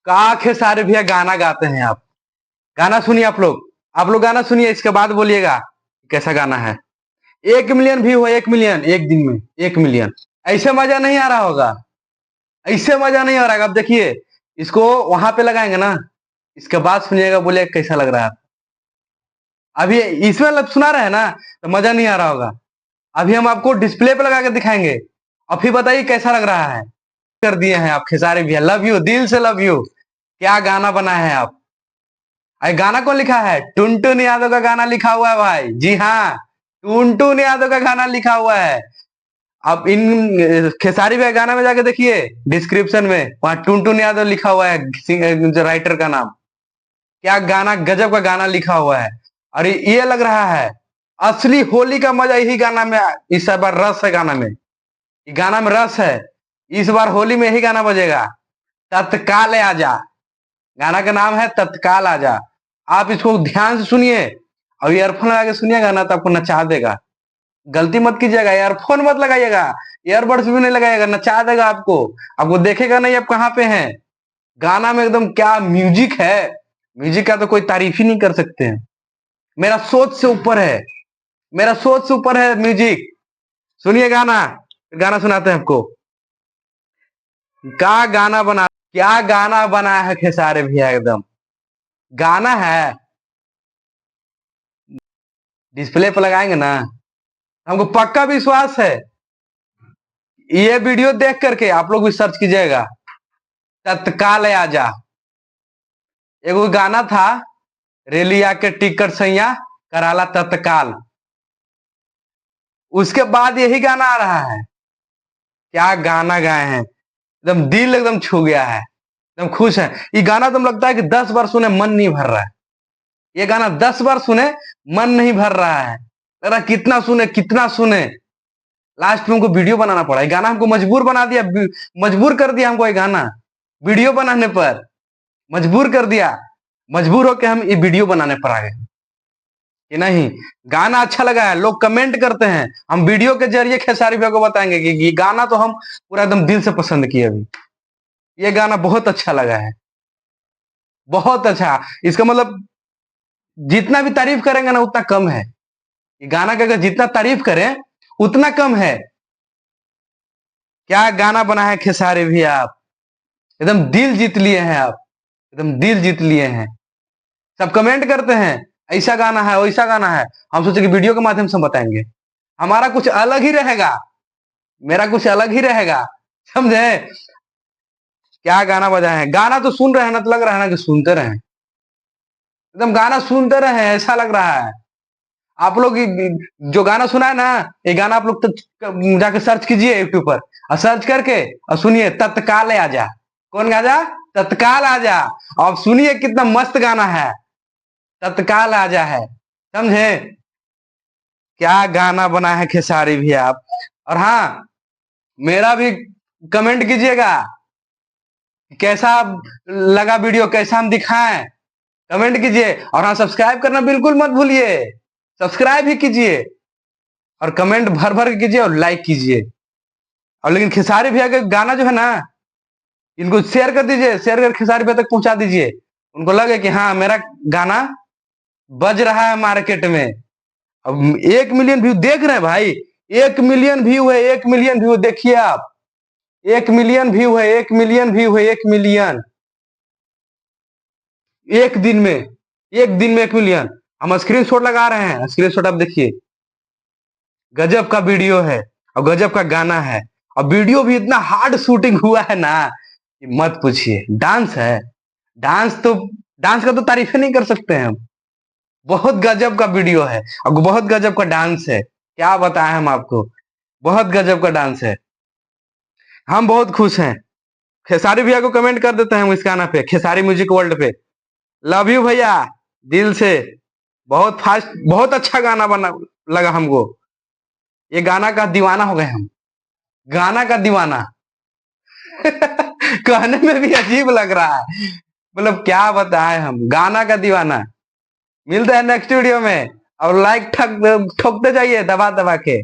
का खेसारी भैया गाना गाते हैं आप। गाना सुनिए आप लोग गाना सुनिए, इसके बाद बोलिएगा कैसा गाना है। 1 मिलियन व्यू है, 1 मिलियन एक दिन में, 1 मिलियन। ऐसे मजा नहीं आ रहा होगा, ऐसे मजा नहीं आ रहा है। अब देखिए इसको वहां पे लगाएंगे ना, इसके बाद सुनिएगा, बोलिएगा कैसा लग रहा है। अभी इसमें सुना रहे हैं ना तो मजा नहीं आ रहा होगा। अभी हम आपको डिस्प्ले पे लगा के दिखाएंगे, अब फिर बताइए कैसा लग रहा है। कर दिए हैं आप खेसारी भैया, लव यू, दिल से लव यू। क्या गाना बनाए हैं आप। अरे गाना कौन लिखा है? टुनटुन यादव का गाना लिखा हुआ है भाई, जी हाँ, टुनटुन यादव का गाना लिखा हुआ है। आप इन खेसारी भैया गाना में जाके देखिए, डिस्क्रिप्शन में वहां टुनटुन यादव लिखा हुआ है, राइटर का नाम। क्या गाना, गजब का गाना लिखा हुआ है। और ये लग रहा है असली होली का मजा यही गाना में, इस बार रस है गाना में, गाना में रस है। इस बार होली में यही गाना बजेगा, तत्काल आजा। गाना का नाम है तत्काल आजा। आप इसको ध्यान से सुनिए और ईयरफोन लगा के सुनिएगा ना तो आपको नचा देगा। गलती मत कीजिएगा, ईयरफोन मत लगाइएगा, ईयरबड्स भी नहीं लगाइएगा, नचा देगा आपको। आपको देखेगा नहीं आप कहाँ पे हैं। गाना में एकदम क्या म्यूजिक है, म्यूजिक का तो कोई तारीफ ही नहीं कर सकते हैं। मेरा सोच से ऊपर है, मेरा सोच से ऊपर है म्यूजिक। सुनिए गाना, गाना सुनाते हैं आपको। क्या गाना बना है खेसारी भैया, एकदम गाना है। डिस्प्ले पर लगाएंगे ना, हमको पक्का विश्वास है। ये वीडियो देख करके आप लोग भी सर्च कीजिएगा, तत्काल आजा। एगो गाना था, रेलिया के टिकट सैया कराला तत्काल, उसके बाद यही गाना आ रहा है। क्या गाना गाए हैं, एकदम दिल एकदम छू गया है, एकदम खुश है। ये गाना तुम लगता है कि 10 बार सुने मन नहीं भर रहा है। ये गाना 10 बार सुने मन नहीं भर रहा है, लग रहा कितना सुने कितना सुने। लास्ट में हमको वीडियो बनाना पड़ा, ये गाना हमको मजबूर बना दिया, मजबूर कर दिया हमको ये गाना वीडियो बनाने पर, मजबूर कर दिया। मजबूर होकर हम ये वीडियो बनाने पर आ गए कि नहीं। गाना अच्छा लगा है, लोग कमेंट करते हैं, हम वीडियो के जरिए खेसारी भैया को बताएंगे कि ये गाना तो हम पूरा एकदम दिल से पसंद किए। अभी ये गाना बहुत अच्छा लगा है, बहुत अच्छा। इसका मतलब जितना भी तारीफ करेंगे ना उतना कम है। ये गाना का अगर जितना तारीफ करें उतना कम है। क्या गाना बना है खेसारी भैया, आप एकदम दिल जीत लिए हैं, आप एकदम दिल जीत लिए हैं। सब कमेंट करते हैं ऐसा गाना है वैसा गाना है, हम सोचे कि वीडियो के माध्यम से बताएंगे। हमारा कुछ अलग ही रहेगा, मेरा कुछ अलग ही रहेगा, समझे। क्या गाना बजाए हैं, गाना तो सुन रहे हैं ना तो लग रहा है ना कि सुनते रहे, एकदम गाना सुनते रहे, ऐसा लग रहा है। आप लोग जो गाना सुना है ना, ये गाना आप लोग तो जाके सर्च कीजिए यूट्यूब पर, और सर्च करके और सुनिए, तत्काल आजा। कौन गाजा? तत्काल आजा। अब सुनिए कितना मस्त गाना है, तत्काल आजा है, समझे। क्या गाना बना है खेसारी भैया आप। और हाँ, मेरा भी कमेंट कीजिएगा कैसा लगा वीडियो, कैसा हम दिखाएं, कमेंट कीजिए। और हाँ, सब्सक्राइब करना बिल्कुल मत भूलिए, सब्सक्राइब ही कीजिए और कमेंट भर भर के कीजिए और लाइक कीजिए। और लेकिन खेसारी भैया का गाना जो है ना, इनको शेयर कर दीजिए, शेयर कर खेसारी भैया तक पहुंचा दीजिए। उनको लगे कि हाँ मेरा गाना बज रहा है मार्केट में। अब 1 मिलियन व्यू देख रहे हैं भाई, 1 मिलियन व्यू है, 1 मिलियन व्यू देखिए आप, 1 मिलियन व्यू है, 1 मिलियन व्यू है, 1 मिलियन एक दिन में, एक दिन में 1 मिलियन। हम स्क्रीनशॉट लगा रहे हैं, स्क्रीनशॉट आप देखिए। गजब का वीडियो है और गजब का गाना है, और वीडियो भी इतना हार्ड शूटिंग हुआ है ना कि मत पूछिए। डांस है, डांस का तो तारीफ ही नहीं कर सकते हैं हम। बहुत गजब का वीडियो है और बहुत गजब का डांस है, क्या बताएं हम आपको, बहुत गजब का डांस है। हम बहुत खुश हैं। खेसारी भैया को कमेंट कर देते हैं इस गाना पे, खेसारी म्यूजिक वर्ल्ड पे। लव यू भैया, दिल से। बहुत फास्ट, बहुत अच्छा गाना बना लगा हमको। ये गाना का दीवाना हो गए हम, गाना का दीवाना। कहने में भी अजीब लग रहा है, मतलब क्या बताएं हम, गाना का दीवाना। मिलते हैं नेक्स्ट वीडियो में, और लाइक ठोकते जाइए दबा दबा के।